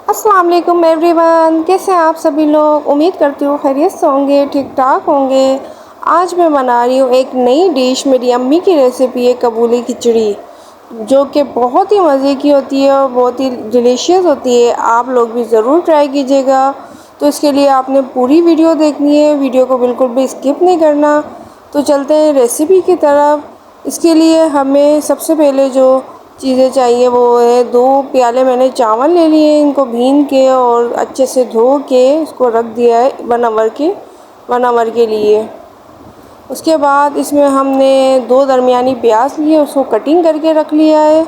अस्सलाम वालेकुम एवरीवन, कैसे हैं आप सभी लोग। उम्मीद करती हूँ खैरियत से होंगे, ठीक ठाक होंगे। आज मैं बना रही हूँ एक नई डिश। मेरी अम्मी की रेसिपी है कबूली खिचड़ी, जो कि बहुत ही मज़े की होती है और बहुत ही डिलीशियस होती है। आप लोग भी ज़रूर ट्राई कीजिएगा। तो इसके लिए आपने पूरी वीडियो देखनी है, वीडियो को बिल्कुल भी स्किप नहीं करना। तो चलते हैं रेसिपी की तरफ। इसके लिए हमें सबसे पहले जो चीज़ें चाहिए वो है 2 प्याले मैंने चावल ले लिए। इनको भीन के और अच्छे से धो के इसको रख दिया है 1 आवर के लिए। उसके बाद इसमें हमने 2 दरमियानी प्याज लिए, उसको कटिंग करके रख लिया है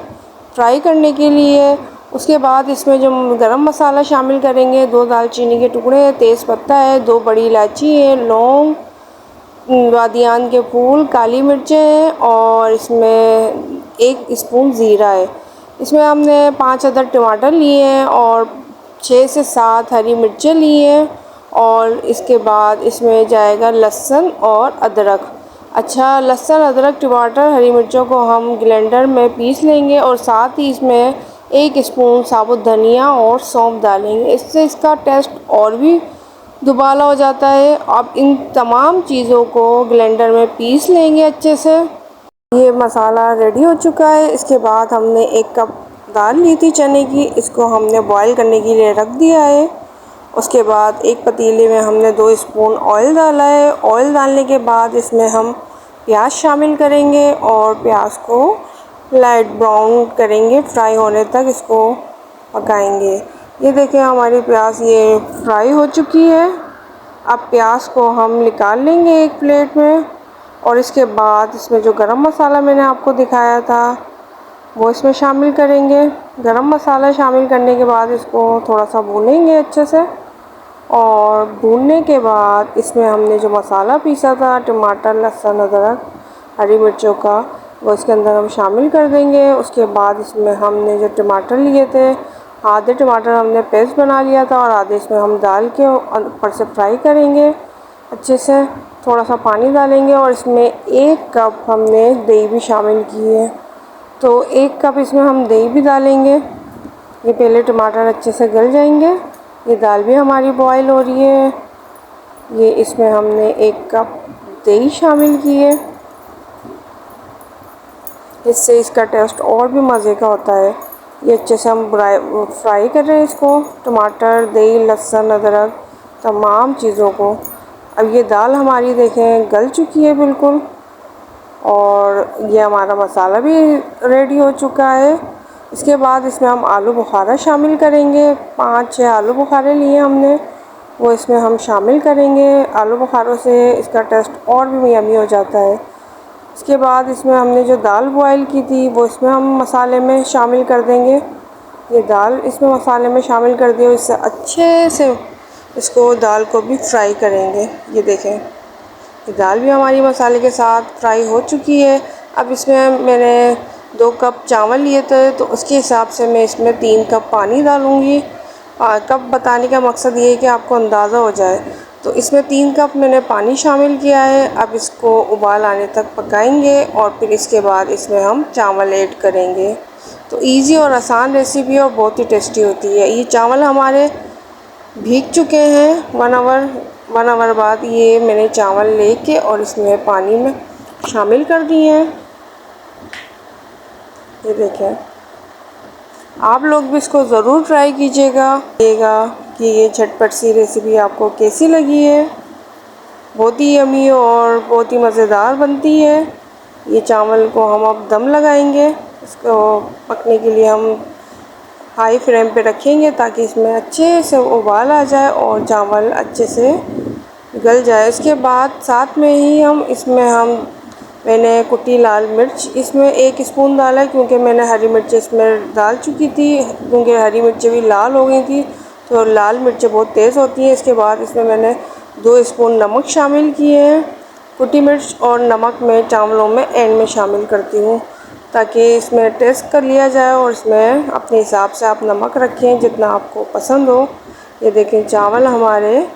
फ्राई करने के लिए। उसके बाद इसमें जो गरम मसाला शामिल करेंगे, 2 दालचीनी के टुकड़े हैं, तेज़पत्ता है, 2 बड़ी इलायची है, लौंग, बादियान के फूल, काली मिर्चें हैं और इसमें 1 स्पून ज़ीरा है। इसमें हमने 5 अदर टमाटर लिए हैं और 6 से 7 हरी मिर्चें ली हैं। और इसके बाद इसमें जाएगा लहसुन और अदरक। अच्छा, लहसुन, अदरक, टमाटर, हरी मिर्चों को हम ग्राइंडर में पीस लेंगे और साथ ही इसमें 1 स्पून साबुत धनिया और सौंफ डालेंगे। इससे इसका टेस्ट और भी दुबाला हो जाता है। अब इन तमाम चीज़ों को ब्लेंडर में पीस लेंगे अच्छे से। ये मसाला रेडी हो चुका है। इसके बाद हमने 1 कप दाल ली थी चने की, इसको हमने बॉईल करने के लिए रख दिया है। उसके बाद एक पतीले में हमने 2 स्पून ऑयल डाला है। ऑयल डालने के बाद इसमें हम प्याज शामिल करेंगे और प्याज को लाइट ब्राउन करेंगे, फ्राई होने तक इसको पकाएंगे। ये देखें हमारी प्याज ये फ्राई हो चुकी है। अब प्याज को हम निकाल लेंगे एक प्लेट में और इसके बाद इसमें जो गरम मसाला मैंने आपको दिखाया था वो इसमें शामिल करेंगे। गरम मसाला शामिल करने के बाद इसको थोड़ा सा भूनेंगे अच्छे से। और भूनने के बाद इसमें हमने जो मसाला पीसा था, टमाटर, लहसुन, अदरक, हरी मिर्चों का, वो इसके अंदर हम शामिल कर देंगे। उसके बाद इसमें हमने जो टमाटर लिए थे, आधे टमाटर हमने पेस्ट बना लिया था और आधे इसमें हम डाल के ऊपर से फ्राई करेंगे अच्छे से। थोड़ा सा पानी डालेंगे और इसमें 1 कप हमने दही भी शामिल की है, तो 1 कप इसमें हम दही भी डालेंगे। ये पहले टमाटर अच्छे से गल जाएंगे। ये दाल भी हमारी बॉईल हो रही है। ये इसमें हमने 1 कप दही शामिल की है, इससे इसका टेस्ट और भी मज़े का होता है। ये अच्छे से हम फ्राई कर रहे हैं इसको, टमाटर, दही, लहसुन, अदरक, तमाम चीज़ों को। अब ये दाल हमारी देखें गल चुकी है बिल्कुल और ये हमारा मसाला भी रेडी हो चुका है। इसके बाद इसमें हम आलू बुखारा शामिल करेंगे। 5-6 आलू बुखारे लिए हमने, वो इसमें हम शामिल करेंगे। आलू बुखारों से इसका टेस्ट और भी यम्मी हो जाता है। इसके बाद इसमें हमने जो दाल बॉईल की थी वो इसमें हम मसाले में शामिल कर देंगे। ये दाल इसमें मसाले में शामिल कर दिए, इससे अच्छे से इसको दाल को भी फ्राई करेंगे। ये देखें ये दाल भी हमारी मसाले के साथ फ्राई हो चुकी है। अब इसमें मैंने 2 कप चावल लिए थे, तो उसके हिसाब से मैं इसमें 3 कप पानी डालूँगी। कप बताने का मकसद ये है कि आपको अंदाज़ा हो जाए। तो इसमें 3 कप मैंने पानी शामिल किया है। अब इसको उबाल आने तक पकाएंगे और फिर इसके बाद इसमें हम चावल ऐड करेंगे। तो इजी और आसान रेसिपी और बहुत ही टेस्टी होती है। ये चावल हमारे भीग चुके हैं 1 आवर बाद। ये मैंने चावल लेके और इसमें पानी में शामिल कर दिए हैं। ये देखें, आप लोग भी इसको ज़रूर ट्राई कीजिएगा कि ये झटपट सी रेसिपी आपको कैसी लगी है। बहुत ही यम्मी और बहुत ही मज़ेदार बनती है। ये चावल को हम अब दम लगाएंगे। इसको पकने के लिए हम हाई फ्लेम पे रखेंगे ताकि इसमें अच्छे से उबाल आ जाए और चावल अच्छे से गल जाए। इसके बाद साथ में ही मैंने कुटी लाल मिर्च इसमें 1 स्पून डाला है, क्योंकि मैंने हरी मिर्च इसमें डाल चुकी थी, क्योंकि हरी मिर्चें भी लाल हो गई थी, तो लाल मिर्चें बहुत तेज़ होती हैं। इसके बाद इसमें मैंने 2 स्पून नमक शामिल किए हैं। कुटी मिर्च और नमक मैं चावलों में एंड में शामिल करती हूँ ताकि इसमें टेस्ट कर लिया जाए और इसमें अपने हिसाब से आप नमक रखें जितना आपको पसंद हो। ये देखें चावल हमारे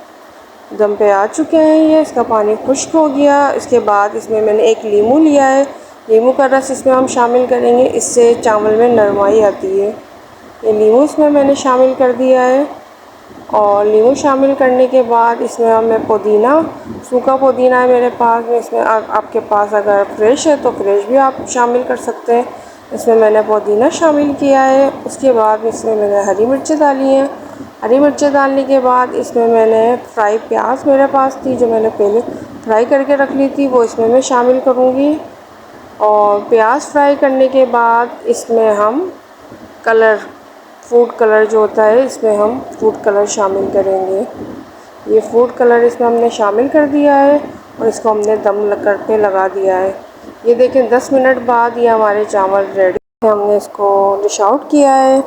दम पे आ चुके हैं। ये इसका पानी खुश्क हो गया। इसके बाद इसमें मैंने 1 नींबू लिया है, नींबू का रस इसमें हम शामिल करेंगे, इससे चावल में नरमाई आती है। ये नींबू इसमें मैंने शामिल कर दिया है और नींबू शामिल करने के बाद इसमें अब मैं पुदीना, सूखा पुदीना है मेरे पास में, इसमें आपके पास अगर फ्रेश है तो फ्रेश भी आप शामिल कर सकते हैं। इसमें मैंने पुदीना शामिल किया है। उसके बाद इसमें मैंने हरी मिर्चें डाली हैं। हरी मिर्चें डालने के बाद इसमें मैंने फ्राई प्याज मेरे पास थी जो मैंने पहले फ्राई करके रख ली थी, वो इसमें मैं शामिल करूँगी। और प्याज फ्राई करने के बाद इसमें हम कलर, फूड कलर जो होता है, इसमें हम फूड कलर शामिल करेंगे। ये फूड कलर इसमें हमने शामिल कर दिया है और इसको हमने दम करके लगा दिया है। ये देखें 10 मिनट बाद ये हमारे चावल रेडी है। हमने इसको डिश आउट किया है।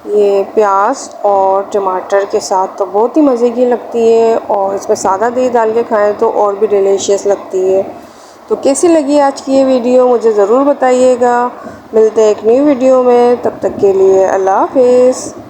ये प्याज और टमाटर के साथ तो बहुत ही मज़े की लगती है और इसमें सादा दही डाल के खाएँ तो और भी डिलीशियस लगती है। तो कैसी लगी आज की ये वीडियो मुझे ज़रूर बताइएगा। मिलते हैं एक न्यू वीडियो में, तब तक के लिए अल्लाह हाफ़िज़।